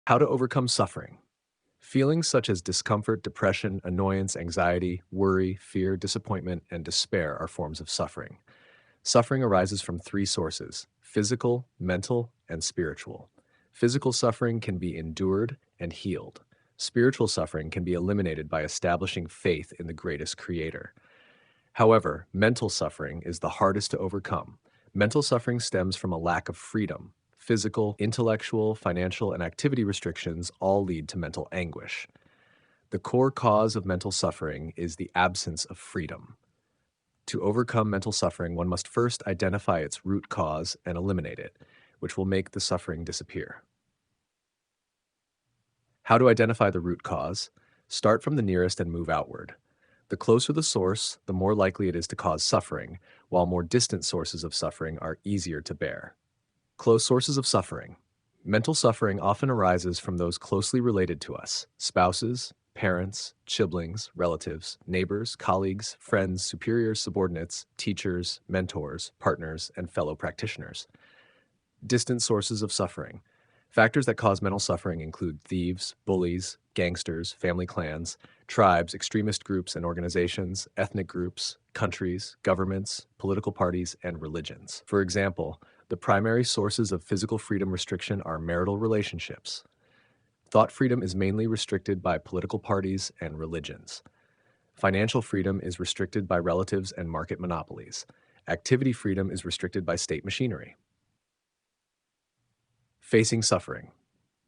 How to overcome suffering. Feelings such as discomfort, depression, annoyance, anxiety, worry, fear, disappointment, and despair are forms of suffering. Suffering arises from three sources: physical, mental, and spiritual. Physical suffering can be endured and healed. Spiritual suffering can be eliminated by establishing faith in the greatest creator. However, mental suffering is the hardest to overcome. Mental suffering stems from a lack of freedom. Physical, intellectual, financial, and activity restrictions all lead to mental anguish. The core cause of mental suffering is the absence of freedom. To overcome mental suffering, one must first identify its root cause and eliminate it, which will make the suffering disappear. How to identify the root cause? Start from the nearest and move outward. The closer the source, the more likely it is to cause suffering, while more distant sources of suffering are easier to bear. Close sources of suffering. Mental suffering often arises from those closely related to us: spouses, parents, siblings, relatives, neighbors, colleagues, friends, superiors, subordinates, teachers, mentors, partners, and fellow practitioners. Distant sources of suffering. Factors that cause mental suffering include thieves, bullies, gangsters, family clans, tribes, extremist groups and organizations, ethnic groups, countries, governments, political parties, and religions. For example, the primary sources of physical freedom restriction are marital relationships. Thought freedom is mainly restricted by political parties and religions. Financial freedom is restricted by relatives and market monopolies. Activity freedom is restricted by state machinery. Facing suffering.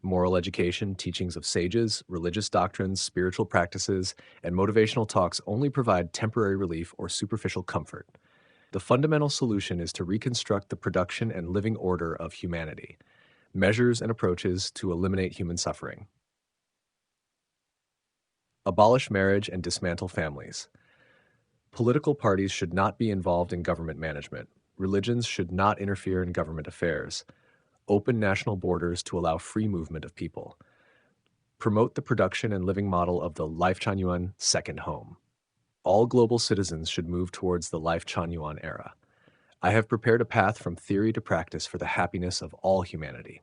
Moral education, teachings of sages, religious doctrines, spiritual practices, and motivational talks only provide temporary relief or superficial comfort. The fundamental solution is to reconstruct the production and living order of humanity. Measures and approaches to eliminate human suffering. Abolish marriage and dismantle families. Political parties should not be involved in government management. Religions should not interfere in government affairs. Open national borders to allow free movement of people. Promote the production and living model of the Life Chanyuan second home. All global citizens should move towards the Life Chanyuan era. I have prepared a path from theory to practice for the happiness of all humanity.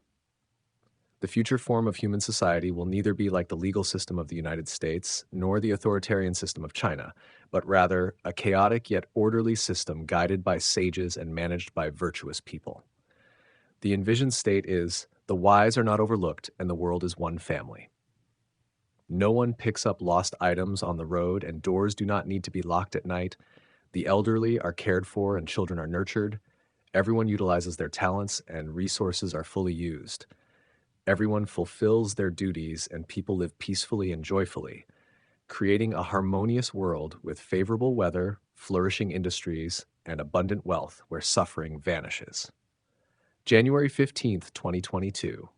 The future form of human society will neither be like the legal system of the United States nor the authoritarian system of China, but rather a chaotic yet orderly system guided by sages and managed by virtuous people. The envisioned state is: the wise are not overlooked and the world is one family. No one picks up lost items on the road and doors do not need to be locked at night. The elderly are cared for and children are nurtured. Everyone utilizes their talents and resources are fully used. Everyone fulfills their duties and people live peacefully and joyfully, creating a harmonious world with favorable weather, flourishing industries, and abundant wealth where suffering vanishes. January 15th, 2022.